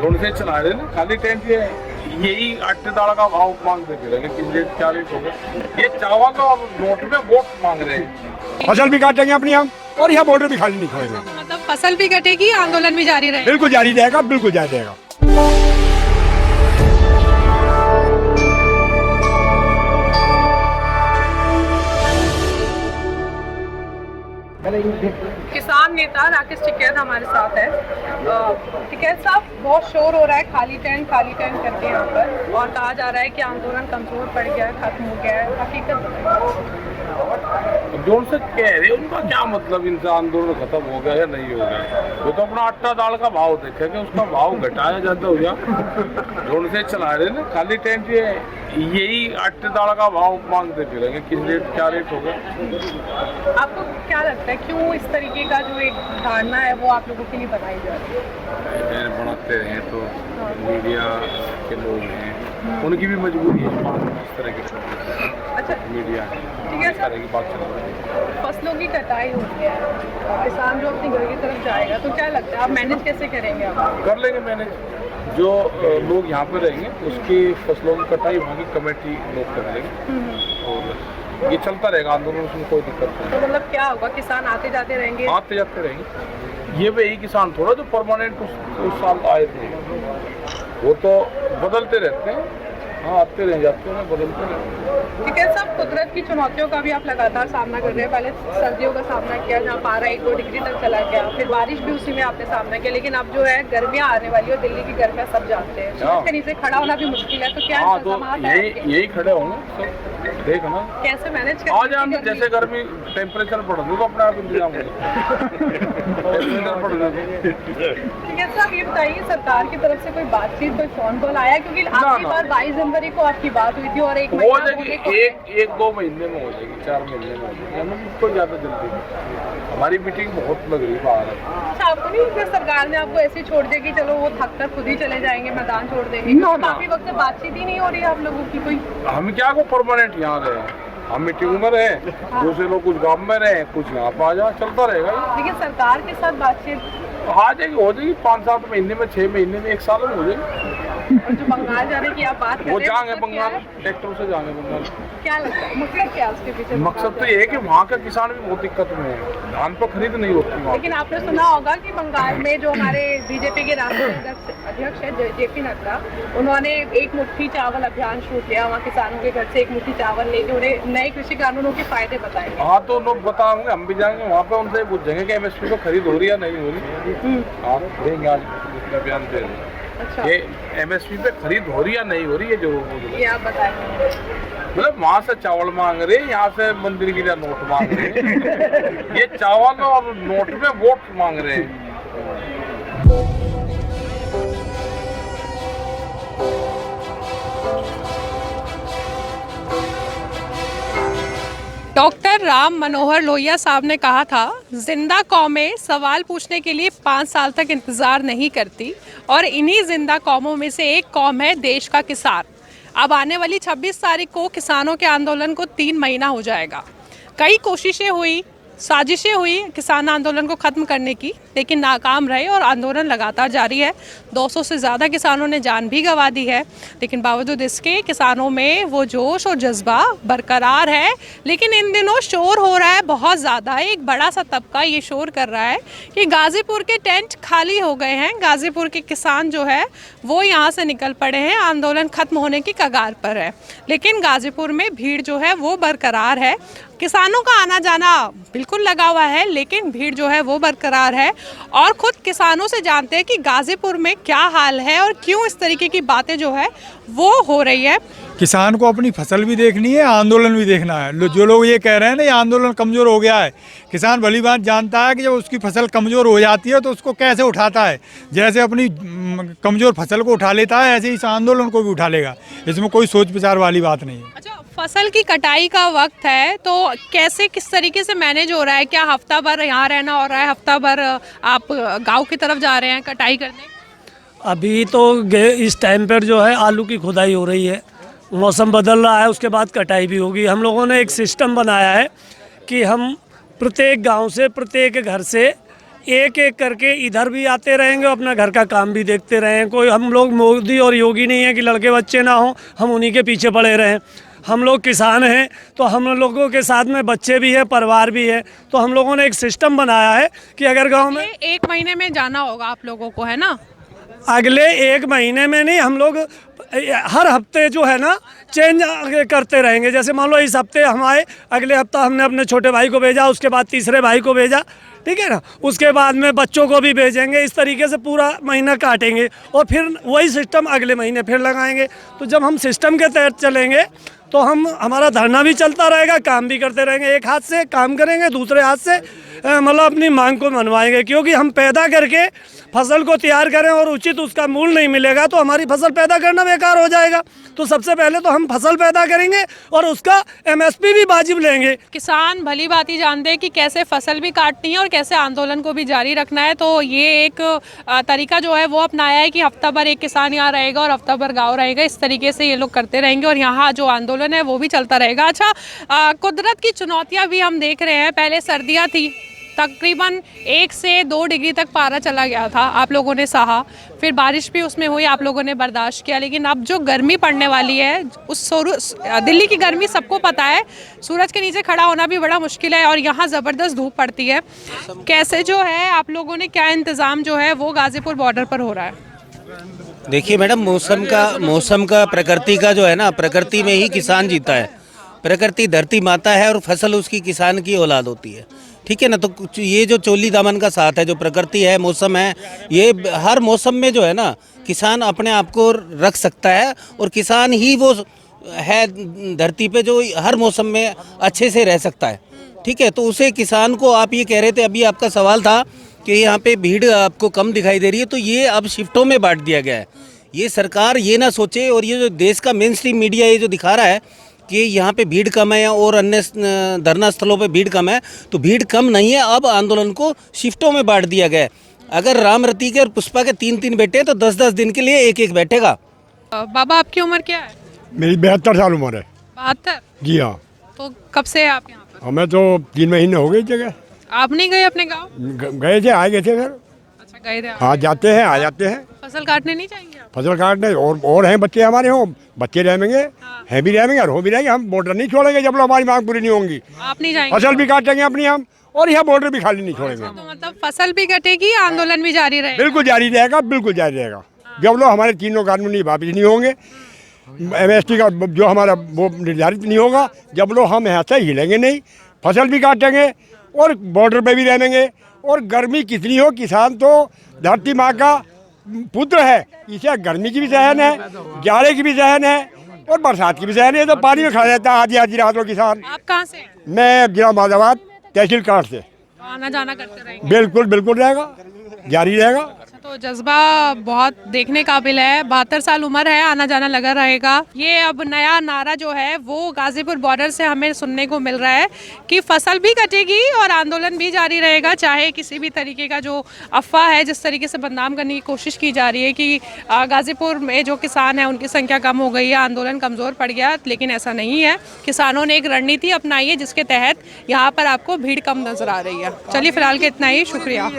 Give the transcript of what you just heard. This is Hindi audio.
ढूंढ से चला रहे ना, खाली टेंट ये यही आटे दाल का भाव मांगते फिर किस रेट क्या रेट होगा। ये चावल और नोट में वोट मांग रहे हैं। फसल भी काटेंगे अपनी हम, और यहाँ बॉर्डर भी खाली नहीं छोड़ेंगे। मतलब फसल भी कटेगी, आंदोलन भी जारी रहेगा। बिल्कुल जारी रहेगा, बिल्कुल जारी रहेगा। किसान नेता राकेश टिकैत हमारे साथ है। टिकैत साहब, बहुत शोर हो रहा है खाली टेंट करके यहाँ पर, और कहा जा रहा है कि आंदोलन कमजोर पड़ गया है, खत्म हो गया है। हकीकत जोन से कह रहे उनका क्या मतलब, इनसे आंदोलन खत्म हो गया या नहीं हो गया। वो तो अपना आटा दाल का भाव देखेंगे, उसका भाव घटाया जाता हो गया। जोन से चला रहे ना, खाली टेंट ये यही आटे दाल का भाव मांगते फिरेंगे किस रेट क्या रेट होगा। आपको क्या लगता है क्यों इस तरीके का जो एक धारणा है वो आप लोगों के लिए बनाई जा रही है? बनाते रहे तो मीडिया के लोग हैं, उनकी भी मजबूरी है इस तरह की। अच्छा, मीडिया ठीक है इस तरह की बात चल रही है। फसलों की कटाई हो रही है, किसान जो अपने घर की तरफ जाएगा, तो क्या लगता है आप मैनेज कैसे करेंगे? आप कर लेंगे मैनेज, जो लोग यहाँ पे रहेंगे उसकी फसलों की कटाई वहाँ की कमेटी लोग कर लेंगे, और ये चलता रहेगा आंदोलन, उसमें कोई दिक्कत नहीं। तो मतलब क्या होगा, किसान आते जाते रहेंगे? आते जाते रहेंगे। ये वही किसान थोड़ा जो परमानेंट उस साल आए थे, वो तो बदलते रहते हैं। हाँ, आते रह जाते हैं, बदलते रहते हैं। ठीक है साहब, कुदरत की चुनौतियों का भी आप लगातार सामना कर रहे हैं। पहले सर्दियों का सामना किया जहाँ पारा 1-2 डिग्री तक चला गया, फिर बारिश भी उसी में आपने सामना किया, लेकिन अब जो है गर्मियाँ आने वाली है, दिल्ली की गर्मियाँ सब जानते हैं, सूरज के नीचे खड़ा होना भी मुश्किल है। तो क्या यही खड़े होंगे सब, देख ना कैसे मैनेज आ जाए। जैसे गर्मी टेम्परेचर बढ़ दो तो अपने आप इंतजाम हो। ठीक है साहब, ये बताइए सरकार की तरफ से कोई बातचीत, कोई फोन कॉल आया? क्योंकि आखिरी बार 22 जनवरी को आपकी बात हुई थी, और एक हो जाएगी, एक 2 महीने में हो जाएगी, 4 महीने में हो जाएगी, हमें कोई ज़्यादा जल्दी नहीं। हमारी मीटिंग बहुत लग रही बाहर। अच्छा, आपको नहीं लगता सरकार ने आपको ऐसे छोड़ दिया कि चलो वो थक कर खुद ही चले जाएंगे, मैदान छोड़ देंगे? काफी वक्त से बातचीत ही नहीं हो रही है आप लोगों की कोई? हम क्या को परमानेंट यहाँ रहे, हम मीटिंग में रहे, दूसरे लोग कुछ गाँव में रहे, कुछ यहाँ पे आ जाए, चलता रहेगा। लेकिन सरकार के साथ बातचीत आ जाएगी, हो जाएगी 5-7 महीने में, 6 महीने में, 1 साल में हो जाएगी। और जो बंगाल जाने की आप बात कर रहे हैं, वो जाएंगे बंगाल, ट्रैक्टर से जाएंगे बंगाल। क्या लगता है मकसद क्या है उसके पीछे? मकसद तो ये है कि वहाँ का किसान भी बहुत दिक्कत में है, धान पर खरीद नहीं होती वहाँ। लेकिन आपने सुना होगा कि बंगाल में जो हमारे बीजेपी के राष्ट्रीय अध्यक्ष है जेपी नड्डा, उन्होंने एक मुट्ठी चावल अभियान शुरू किया, वहाँ किसानों के घर से एक मुट्ठी चावल लेके उन्हें नए कृषि कानूनों के फायदे बताएंगे। हाँ, तो लोग बताएंगे, हम भी जाएंगे वहाँ पे, उनसे पूछेंगे कि MSP को खरीद हो रही है नहीं हो रही। हाँ, देंगे आज अभियान दे रहे। अच्छा, ये MSP पे खरीद हो रही है नहीं हो रही है, जरूर ये आप बताएंगे। मतलब वहाँ से चावल मांग रहे, यहाँ से मंदिर के लिए नोट मांग रहे। ये चावल और नोट में वोट मांग रहे हैं। डॉक्टर राम मनोहर लोहिया साहब ने कहा था, जिंदा कौमें सवाल पूछने के लिए 5 साल तक इंतज़ार नहीं करती, और इन्हीं जिंदा कौमों में से एक कौम है देश का किसान। अब आने वाली 26 तारीख को किसानों के आंदोलन को 3 महीना हो जाएगा। कई कोशिशें हुई, साजिशें हुई किसान आंदोलन को ख़त्म करने की, लेकिन नाकाम रहे और आंदोलन लगातार जारी है। 200 से ज़्यादा किसानों ने जान भी गंवा दी है, लेकिन बावजूद इसके किसानों में वो जोश और जज्बा बरकरार है। लेकिन इन दिनों शोर हो रहा है बहुत ज़्यादा। एक बड़ा सा तबका ये शोर कर रहा है कि गाज़ीपुर के टेंट खाली हो गए हैं, गाज़ीपुर के किसान जो है वो यहाँ से निकल पड़े हैं, आंदोलन ख़त्म होने की कगार पर है। लेकिन गाज़ीपुर में भीड़ जो है वो बरकरार है, किसानों का आना जाना बिल्कुल लगा हुआ है, लेकिन भीड़ जो है वो बरकरार है। और ख़ुद किसानों से जानते हैं कि गाज़ीपुर में क्या हाल है और क्यों इस तरीके की बातें जो है वो हो रही है। किसान को अपनी फसल भी देखनी है, आंदोलन भी देखना है। जो लोग ये कह रहे हैं ना ये आंदोलन कमज़ोर हो गया है, किसान भली बात जानता है कि जब उसकी फसल कमज़ोर हो जाती है तो उसको कैसे उठाता है। जैसे अपनी कमज़ोर फसल को उठा लेता है, ऐसे इस आंदोलन को भी उठा लेगा। इसमें कोई सोच विचार वाली बात नहीं है। अच्छा, फसल की कटाई का वक्त है, तो कैसे किस तरीके से मैनेज हो रहा है? क्या हफ्ता भर यहाँ रहना हो रहा है, हफ्ता भर आप गाँव की तरफ जा रहे हैं कटाई करने? अभी तो इस टाइम पर जो है आलू की खुदाई हो रही है, मौसम बदल रहा है, उसके बाद कटाई भी होगी। हम लोगों ने एक सिस्टम बनाया है कि हम प्रत्येक गांव से, प्रत्येक घर से एक एक करके इधर भी आते रहेंगे, अपना घर का काम भी देखते रहें। कोई हम लोग मोदी और योगी नहीं है कि लड़के बच्चे ना हों, हम उन्हीं के पीछे पड़े रहें। हम लोग किसान हैं तो हम लोगों के साथ में बच्चे भी है, परिवार भी है, तो हम लोगों ने एक सिस्टम बनाया है कि अगर गांव में 1 महीने में जाना होगा आप लोगों को, है ना? अगले 1 महीने में नहीं, हम लोग हर हफ्ते जो है ना चेंज करते रहेंगे। जैसे मान लो इस हफ्ते हम आए, अगले हफ्ता हमने अपने छोटे भाई को भेजा, उसके बाद तीसरे भाई को भेजा, ठीक है ना, उसके बाद में बच्चों को भी भेजेंगे। इस तरीके से पूरा महीना काटेंगे और फिर वही सिस्टम अगले महीने फिर लगाएंगे। तो जब हम सिस्टम के तहत चलेंगे तो हमारा धरना भी चलता रहेगा, काम भी करते रहेंगे। एक हाथ से काम करेंगे, दूसरे हाथ से मतलब अपनी मांग को मनवाएंगे, क्योंकि हम पैदा करके फसल को तैयार करें और उचित उसका मूल्य नहीं मिलेगा तो हमारी फसल पैदा करना बेकार हो जाएगा। तो सबसे पहले तो हम फसल पैदा करेंगे और उसका एमएसपी भी वाजिब लेंगे। किसान भली बात ही जानते हैं कि कैसे फसल भी काटनी है और कैसे आंदोलन को भी जारी रखना है। तो ये एक तरीका जो है वो अपनाया है कि हफ्ता भर एक किसान यहाँ रहेगा और हफ्ता भर गाँव रहेगा। इस तरीके से ये लोग करते रहेंगे और यहाँ जो आंदोलन है वो भी चलता रहेगा। अच्छा, कुदरत की चुनौतियाँ भी हम देख रहे हैं। पहले सर्दियाँ थी, तकरीबन 1 से 2 डिग्री तक पारा चला गया था, आप लोगों ने सहा, फिर बारिश भी उसमें हुई, आप लोगों ने बर्दाश्त किया। लेकिन अब जो गर्मी पड़ने वाली है, दिल्ली की गर्मी सबको पता है, सूरज के नीचे खड़ा होना भी बड़ा मुश्किल है और यहाँ ज़बरदस्त धूप पड़ती है। कैसे जो है आप लोगों ने क्या इंतज़ाम जो है वो गाज़ीपुर बॉर्डर पर हो रहा है? देखिए मैडम, मौसम का प्रकृति का जो है ना, प्रकृति में ही किसान जीता है। प्रकृति धरती माता है और फसल उसकी किसान की औलाद होती है, ठीक है ना। तो ये जो चोली दामन का साथ है, जो प्रकृति है, मौसम है, ये हर मौसम में जो है ना किसान अपने आप को रख सकता है और किसान ही वो है धरती पे जो हर मौसम में अच्छे से रह सकता है, ठीक है। तो उसे किसान को, आप ये कह रहे थे, अभी आपका सवाल था कि यहाँ पे भीड़ आपको कम दिखाई दे रही है, तो ये अब शिफ्टों में बांट दिया गया है। ये सरकार ये ना सोचे, और ये जो देश का मेन स्ट्रीम मीडिया ये जो दिखा रहा है कि यहाँ पे भीड़ कम है और अन्य धरना स्थलों पे भीड़ कम है, तो भीड़ कम नहीं है। अब आंदोलन को शिफ्टों में बांट दिया गया है। अगर राम रती के और पुष्पा के 3-3 बेटे हैं तो 10-10 दिन के लिए एक बैठेगा। बाबा आपकी उम्र क्या है? मेरी 72 साल उम्र है। 72? जी हाँ। तो कब से है आप यहाँ पर? हमें तो 3 महीने हो गए जगह। आप नहीं गए अपने गाँव? गए थे, आ गए थे घर। अच्छा, गए थे आप। हाँ, जाते हैं, आ जाते हैं। फसल काटने नहीं जाएंगे आप? फसल काटने और हैं बच्चे हमारे, हो बच्चे रहेंगे, हैं भी रहेंगे और हो भी रहेंगे। हम बॉर्डर नहीं छोड़ेंगे जब लोग हमारी मांग पूरी नहीं होंगी। आप नहीं जाएंगे? फसल भी काटेंगे अपनी हम, और यहाँ बॉर्डर भी खाली नहीं छोड़ेंगे। तो मतलब फसल भी कटेगी, आंदोलन भी जारी रहेगा? बिल्कुल जारी रहेगा, बिल्कुल जारी रहेगा। जब लोग हमारे तीनों कानूनी वापिस नहीं होंगे, MST का जो हमारा वो निर्धारित नहीं होगा, जब लोग हम यहाँ से हिलेंगे नहीं, फसल भी काटेंगे और बॉर्डर पे भी रहेंगे। और गर्मी कितनी हो, किसान तो धरती माँ का पुत्र है, इसे गर्मी की भी सहन है, जाड़े की भी सहन है और बरसात की भी सहन है। तो पानी में खड़ा रहता है आधी रात को किसान। आप कहाँ से? मैं जिला मादाबाद तहसील काट से। आना जाना करते रहेंगे? बिल्कुल बिल्कुल रहेगा, जारी रहेगा। तो जज्बा बहुत देखने काबिल है। 72 साल उम्र है, आना जाना लगा रहेगा। ये अब नया नारा जो है वो गाजीपुर बॉर्डर से हमें सुनने को मिल रहा है कि फसल भी कटेगी और आंदोलन भी जारी रहेगा, चाहे किसी भी तरीके का जो अफवाह है, जिस तरीके से बदनाम करने की कोशिश की जा रही है कि गाजीपुर में जो किसान है उनकी संख्या कम हो गई है, आंदोलन कमज़ोर पड़ गया, लेकिन ऐसा नहीं है। किसानों ने एक रणनीति अपनाई है जिसके तहत यहाँ पर आपको भीड़ कम नजर आ रही है। चलिए फिलहाल के इतना ही, शुक्रिया।